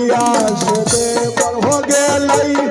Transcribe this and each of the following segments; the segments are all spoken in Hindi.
नगरिया से देवर हो गेलई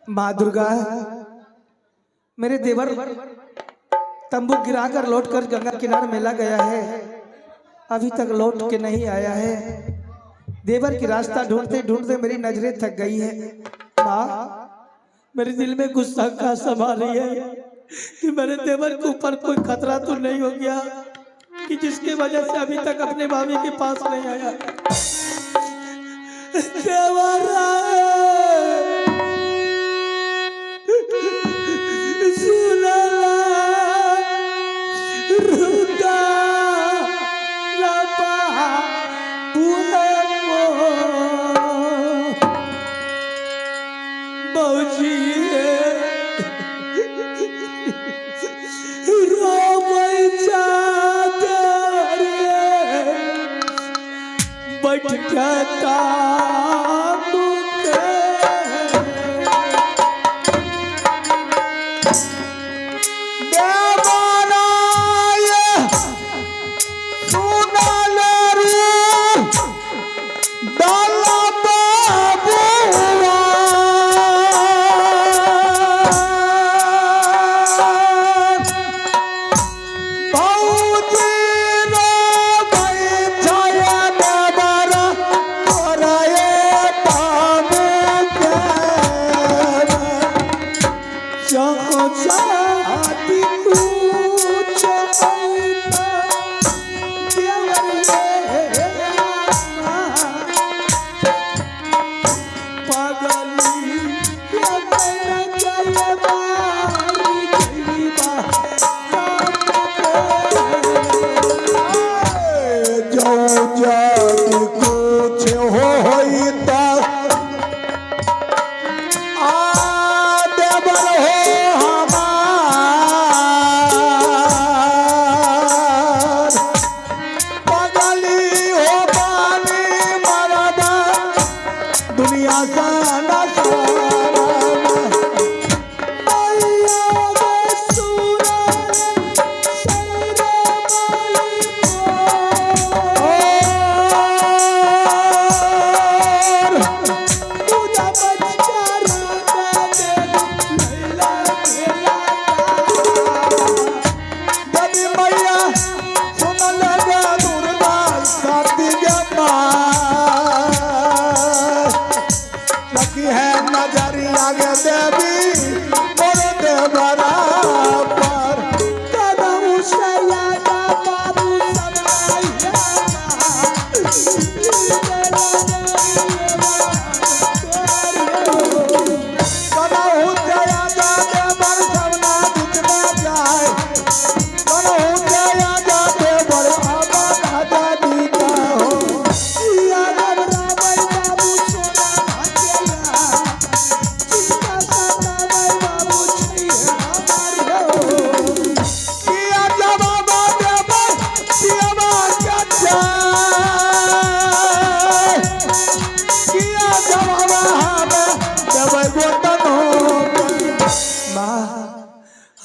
माँ दुर्गा मेरे देवर तंबू गिराकर लौटकर गंगा किनारे मेला गया है, अभी तक लौट के नहीं आया है। देवर की रास्ता ढूंढते ढूंढते मेरी नजरें थक गई है। माँ मेरे दिल में गुस्सा का समा रही है कि मेरे देवर के ऊपर कोई खतरा तो नहीं हो गया कि जिसकी वजह से अभी तक अपने भाभी के पास नहीं आया। देवर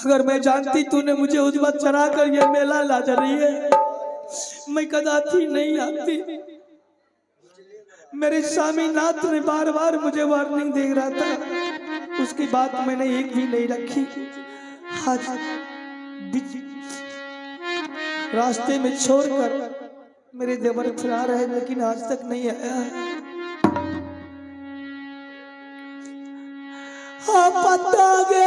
अगर मैं जानती तूने मुझे उस वक्त चरा कर ये मेला ला जा रही है, मैं कदापि नहीं आती। मेरे स्वामीनाथ ने बार बार मुझे वार्निंग दे रहा था, उसकी बात मैंने एक भी नहीं रखी। आज रास्ते में छोड़कर मेरे देवर फिरा रहे, लेकिन आज तक नहीं आया है। पता गे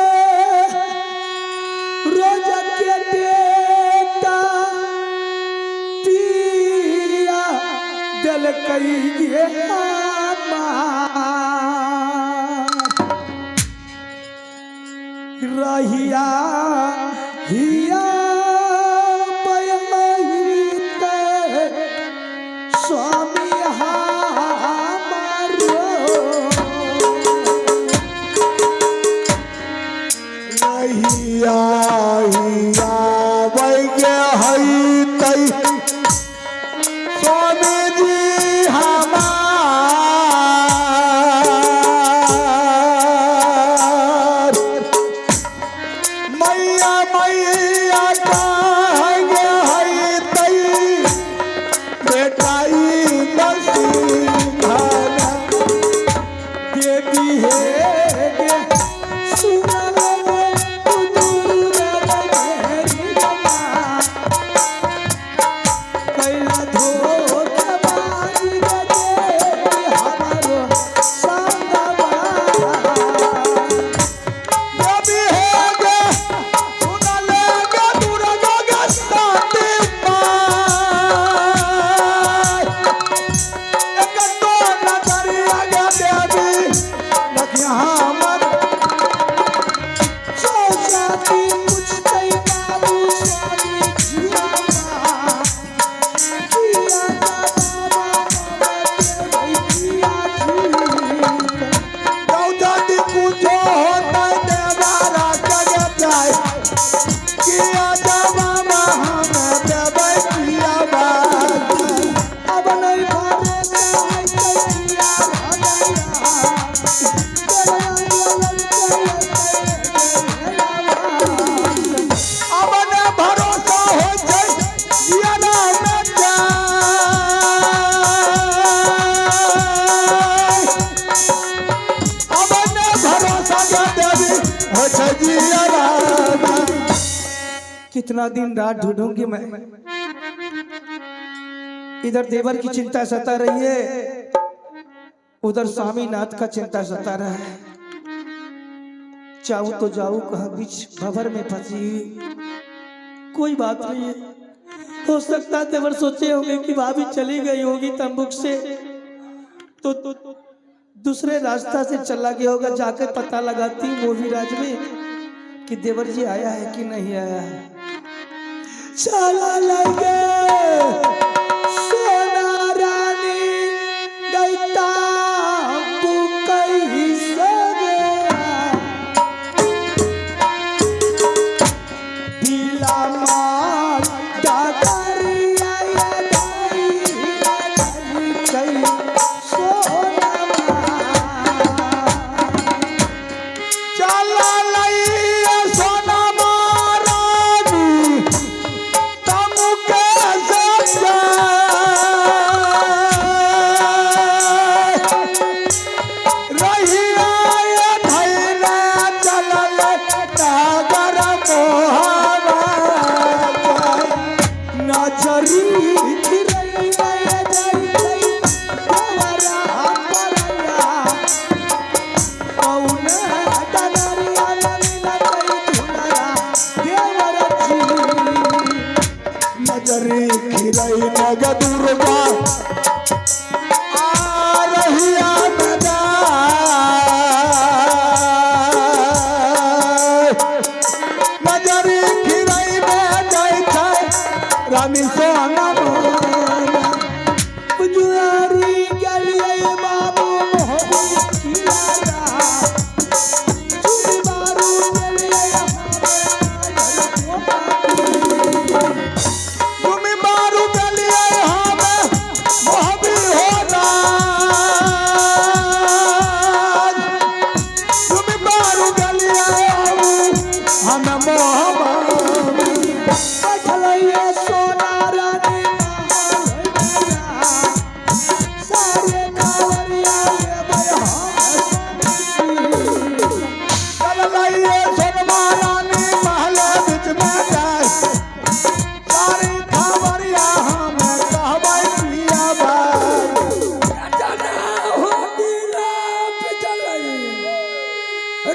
रोज के बेटा पिया दिल कई ये रहिया हिया पयहित स्वामी हमारो रहिया हिया वैगे हई तई स्वामी जी हमार मैया मैया कहेंगे हई तई बेटाई नसीहन देवी है सुना लगे तू दूर मेरी कैला धोखाबाजी गजे हमारो संगवा कभी होगे सुन लेगा दुर्गा गस्ताती पाय एक तो नजरिया गे देवी लगिया हमर सोचाती पूछते बाबू स्वामी जिया जिया दादी पूछो होता देवारा जगे जाए किया जवामा हमें देवे किया बात अब नहीं भरे किया अब ने भरोसा हो जाए जियाना में जाए अब ने भरोसा गे देवी हो जाए जियाना कितना दिन रात ढूंढूंगी मैं इधर देवर की चिंता सता रही है उधर स्वामीनाथ का चिंता सता रहा है चाहूं तो जाऊं कहाँ बीच भंवर में फंसी हुई कोई बात नहीं है हो सकता है देवर सोचे होंगे कि भाभी चली गई होगी तंबुक से तो दूसरे रास्ता से चला गया होगा जाकर पता लगाती हूँ मोहीराज में कि देवर जी आया है कि नहीं आया है चला लगे सोना रानी गईता बुकई सगे दिला मार डगरिया या गई कई सोना चला लइया सोना महारानी तमु के सजा रहिया ये धैले चलल नागर मोहवा नजरी फिरई गया जाई देवरा परया कौन डगरिया ललिला कई धुनरा देवरा जी नजरी खिरई नग दुर्गा आ रहिया नजा नजरी खिरई में जाई छै रानी सोना मोना पुजारी गलिए बाबू मोहबी कियारा चुरी बारू गलिए तुमी मारू गलिए हमें मोहबी हो राज तुमी मारू गलिए हमें मोहबा बैठलैया सोना रानी महालैया सारे कावरिया लेबै चल लइए सोनमा रानी महल बीच में जाए सारी खबरिया हमें कहबै पिया बाई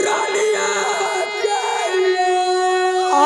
रानिया आ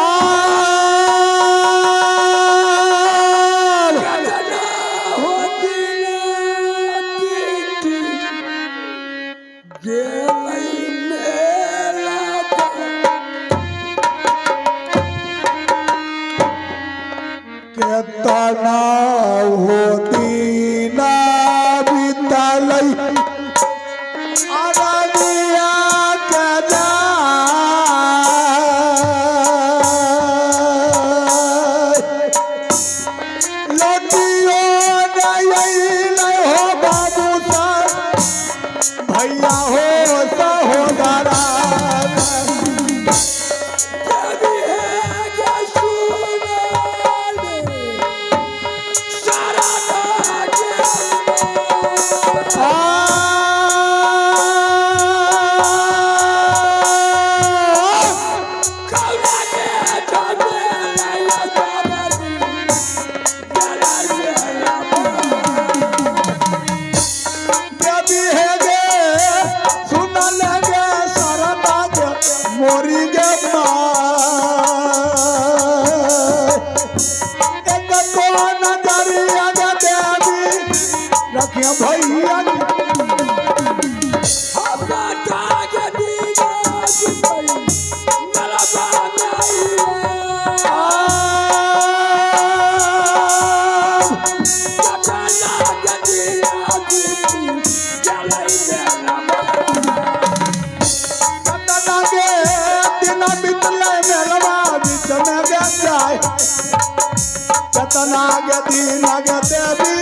नागे दी नागे देवी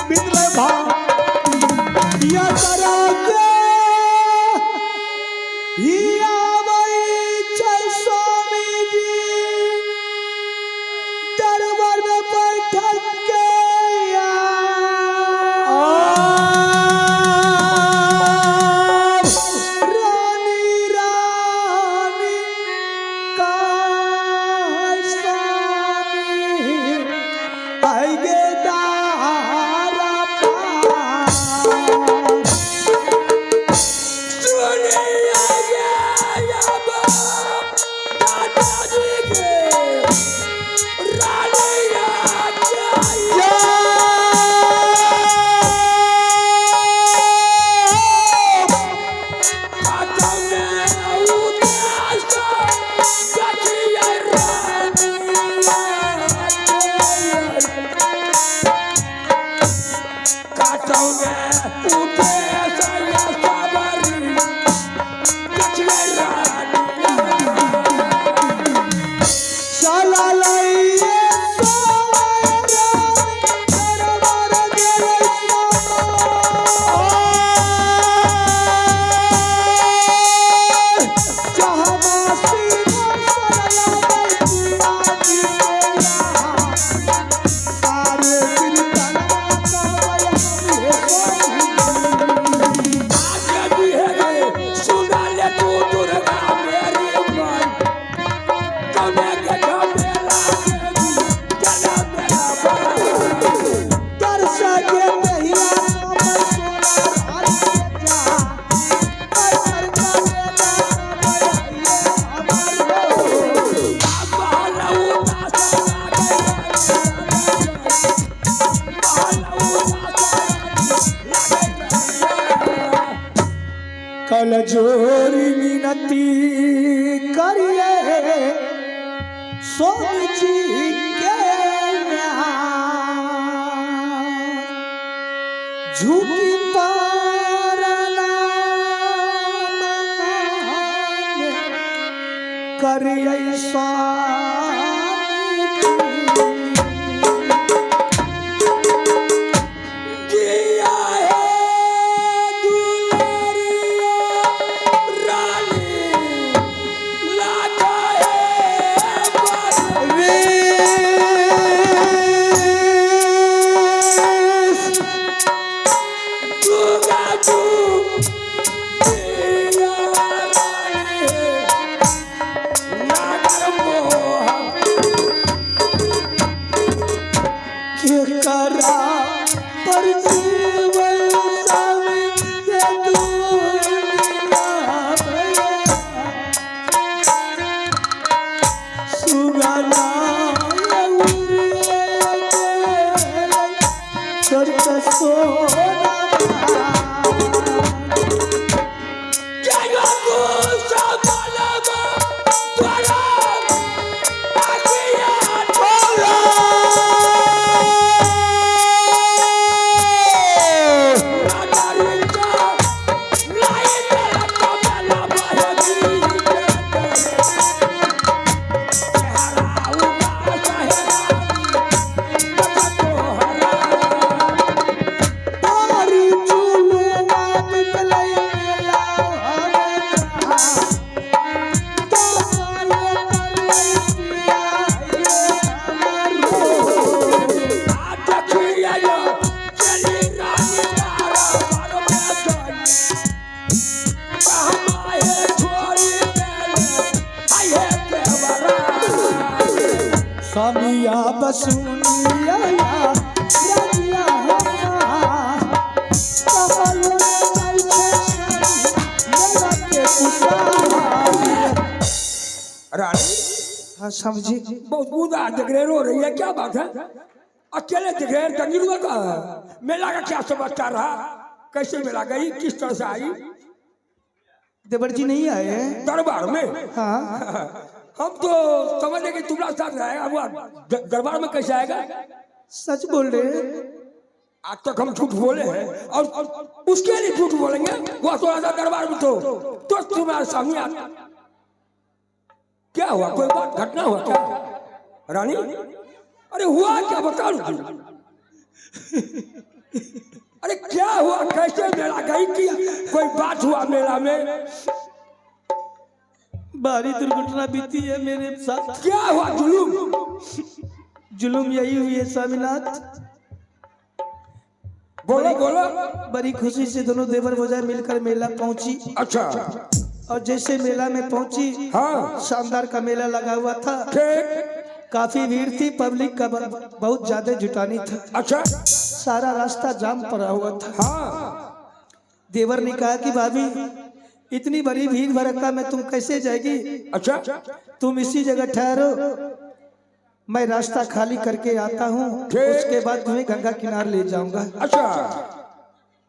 बितले भा या करागे या वही जय स्वामी जी दरबार में बैठ के रानी रानी का स्वामी आएगे दारा कल जोरी मिनती करिए स्वामी जी के झूठी पारना करिए स्वामी करा पर जीवन स्वामी ये दुनिया सुगना चर्च सोना स्वामिया बसुनिया राजिया रानी हाँ समझी बहुत बुरा दिग्रेर हो रही है, क्या बात है? अकेले दिग्रेर करनी हुआ का मेला का क्या समाचार रहा? कैसे मेला गई, किस तरह से आई? देवर जी नहीं आए हैं दरबार में? हाँ हम तो समझे कि तुम्हारा साथ रहेगा, वो दरबार में कैसे आएगा? सच बोल रहे हैं? आज तक हम झूठ बोले हैं और उसके लिए झूठ बोलेंगे। वो तो आजा दरबार में तो तुम्हारे सामने आता। क्या हुआ, कोई बात घटना हुआ क्या रानी? अरे हुआ क्या बता लो। अरे क्या हुआ, कैसे मेला गई कि कोई बात हुआ मेला में? भारी दुर्घटना बीती है मेरे साथ। क्या हुआ? जुलूम? जुलूम यही हुई है स्वामीनाथ। बोलो बोलो। बड़ी खुशी से दोनों देवर भौजाई मिलकर मेला पहुंची। अच्छा। और जैसे मेला में पहुंची, हाँ शानदार का मेला लगा हुआ था। ठीक। काफी भीड़ थी, पब्लिक का बहुत ज्यादा जुटानी था। अच्छा। सारा रास्ता जाम पड़ा हुआ था। हाँ। देवर ने कहा कि भाभी इतनी बड़ी भीड़ भड़का में तुम कैसे जाएगी? अच्छा। तुम इसी जगह ठहरो, मैं रास्ता खाली करके आता हूँ, उसके बाद तुम्हें गंगा किनारे ले जाऊंगा। अच्छा।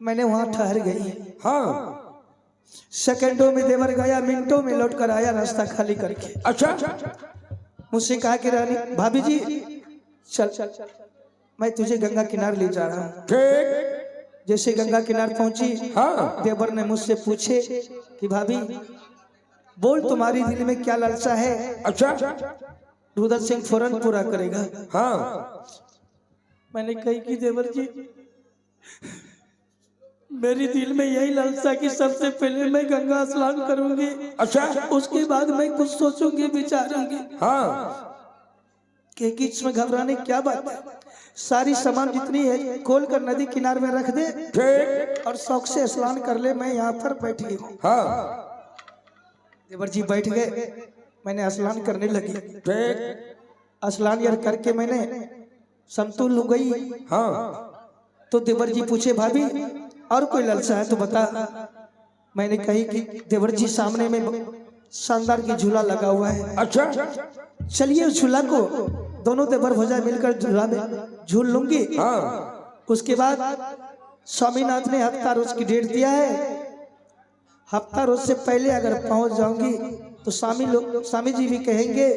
मैंने वहां ठहर गई। हाँ। सेकंडों में देवर गया, मिनटों में लौट कर आया रास्ता खाली करके। अच्छा। मुझसे कहा कि रानी भाभी जी चल, मैं तुझे गंगा किनारे ले जा रहा हूँ। ठीक। जैसे गंगा किनारे पहुंची, हाँ। देवर ने मुझसे पूछे कि भाभी बोल तुम्हारी दिल में क्या लालसा है? अच्छा। रुद्र सिंह फौरन पूरा करेगा। हाँ। मैंने कही कि देवर जी मेरी दिल में यही लालसा कि सबसे पहले मैं गंगा स्नान करूंगी। अच्छा। उसके बाद मैं कुछ सोचूंगी, विचारूंगी। हाँ। कि इसमें घबराने क्या बात है? सारी सामान जितनी है खोल कर नदी किनारे में रख दे। ठीक। और शौक से स्नान कर ले, मैं यहाँ पर बैठ गई हूँ। हाँ। देवर जी बैठ गए, मैंने स्नान करने लगी। ठीक। स्नान यार करके मैंने समतुल हो गई। हाँ। तो देवर जी पूछे भाभी और कोई लालसा है तो बता। मैंने कही कि देवर जी सामने में शानदार की झूला लगा हुआ है। अच्छा। चलिए उस झूला को दोनों देवर भौजाई मिलकर झूला में झूल लूंगी। हाँ। उसके बाद स्वामीनाथ ने हफ्ता रोज की डेट दिया है। हफ्ता रोज से पहले अगर पहुंच जाऊंगी तो स्वामी जी भी कहेंगे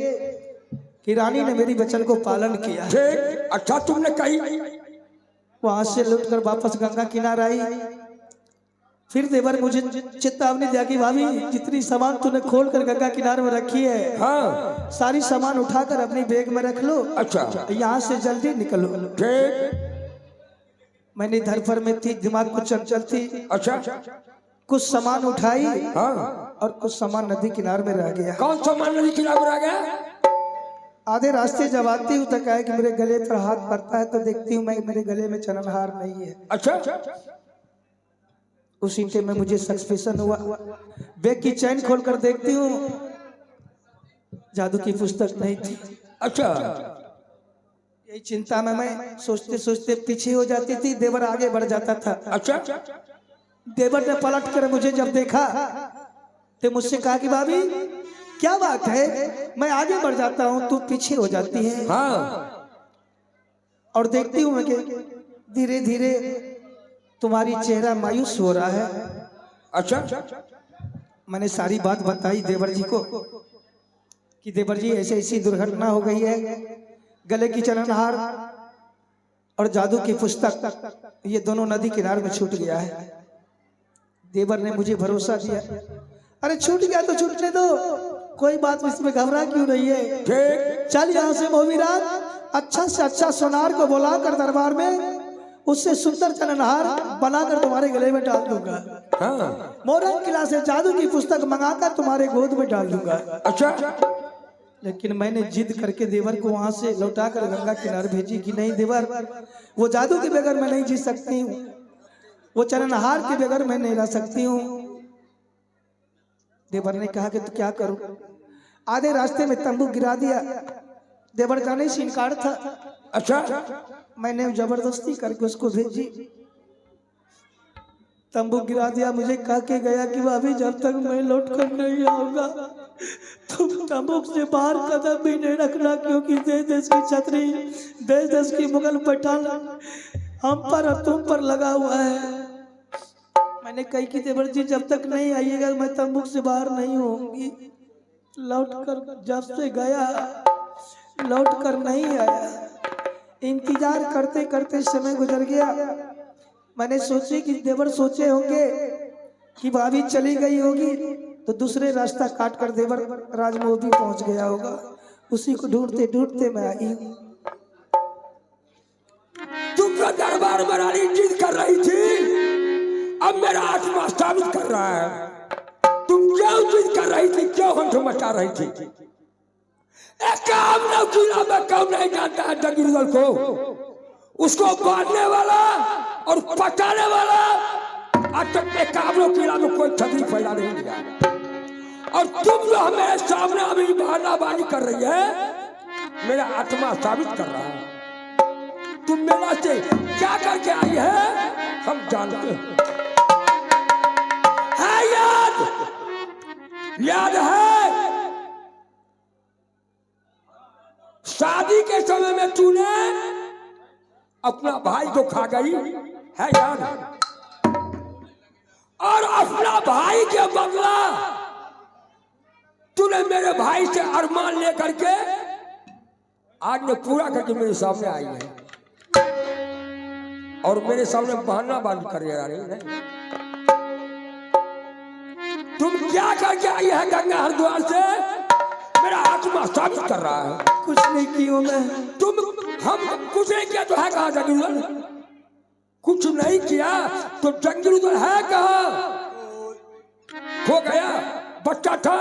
कि रानी ने मेरी वचन को पालन किया। ठीक। अच्छा तुमने कही। वहां से लौटकर वापस गंगा किनारे आई। फिर देवर मुझे चेतावनी दिया कि भाभी जितनी सामान तूने खोल कर गंगा किनारे में रखी है, हाँ, सारी सामान उठाकर अपनी बैग में रख लो। अच्छा। यहाँ से जल्दी निकलो। ठीक। मैंने धरफर में थी, दिमाग को चंचल थी। अच्छा। कुछ सामान उठाई, हाँ, और कुछ सामान नदी किनारे में रह गया। कौन सामान नदी किनारे रह गया? आधे रास्ते जब आती हूँ तो कहे कि मेरे गले पर हाथ पड़ता है, तो देखती हूँ मैं मेरे गले में चरणहार नहीं है। अच्छा। उसी टाइम में मुझे सस्पेंशन हुआ। बैग की चैन खोलकर देखती हूँ, जादू की पुस्तक नहीं थी। अच्छा। यही चिंता में मैं सोचते सोचते पीछे हो जाती थी, देवर आगे बढ़ जाता था। अच्छा। देवर ने पलट कर मुझे जब देखा तो मुझसे कहा कि भाभी क्या बात है, मैं आगे बढ़ जाता हूँ तू पीछे हो जाती है। हाँ। और देखती हूँ मैं कि धीरे धीरे तुम्हारी चेहरा मायूस हो रहा है। अच्छा। मैंने सारी बात बताई देवर जी को कि देवर जी ऐसे ऐसी दुर्घटना हो गई है, गले की चरणहार और जादू की पुस्तक ये दोनों नदी किनारे में छूट गया है। देवर ने मुझे भरोसा दिया, अरे छूट गया तो छूटने दो, कोई बात इसमें घबरा क्यों रही है। ठीक। चल यहाँ से मोहविराज अच्छा से अच्छा सोनार को बुलाकर दरबार में उससे सुंदर चरणहार बनाकर तुम्हारे गले में डाल दूंगा। हाँ। मोरंग किला से जादू की पुस्तक मंगाकर तुम्हारे गोद में डाल दूंगा। अच्छा। लेकिन मैंने जिद करके देवर को वहां से लौटाकर गंगा किनारे भेजी कि नहीं देवर, वो जादू के बगैर मैं नहीं जी सकती हूँ, वो चरणहार के बगैर मैं नहीं रह सकती हूँ। देवर ने कहा कि तो क्या करूं? आधे रास्ते में तंबू गिरा दिया। देवर जाने से इनकार था। अच्छा। मैंने जबरदस्ती करके उसको भेजी, तंबू गिरा दिया। मुझे कह के गया कि भाभी जब तक मैं लौट कर नहीं आऊंगा तुम तंबू से बाहर कदम भी नहीं रखना, क्योंकि देश देश की छतरी, देश देश की मुगल पठान हम पर और तुम पर लगा हुआ है। मैंने कही कि देवर जी जब तक नहीं आइएगा मैं तंबू से बाहर नहीं होंगी। लौट कर जब से गया लौट कर नहीं आया। इंतजार करते करते समय गुजर गया। मैंने सोची कि देवर सोचे होंगे कि भाभी चली गई होगी, तो दूसरे रास्ता काट कर देवर राजमहल भी पहुंच गया होगा। उसी को ढूंढते ढूंढते मैं आई। धर्मरानी जिद कर रही थी, अब मेरा आत्मा साबित कर रहा है। तुम क्यों जिद कर रही थी, क्यों हंस मचा रही थी? एक काम न किया, मैं कौन नहीं जानता है जंगीरलाल को, उसको बांधने वाला और पटाने वाला आज तक एक काबलो किला में कोई छतरी फैला नहीं दिया। और तुम जो हमारे सामने अभी बहानाबाजी कर रही है, मेरा आत्मा साबित कर रहा है। तुम मेरा से क्या करके आई है हम जानते हैं। याद है शादी के समय में तूने अपना भाई को खा गई है, याद? और अपना भाई के बदला तूने मेरे भाई से अरमान लेकर के आज ने पूरा करके मेरे सामने आई है और मेरे सामने बहाना बांध कर रही है। तुम क्या करके आई है गंगा हरिद्वार से? मेरा आत्मा साबित कर रहा है। कुछ नहीं किया मैं। हम कुछ नहीं किया तो है कहाँ जंगीरलाल? कुछ नहीं किया तो जंगीरलाल है कहाँ? खो गया, बच्चा था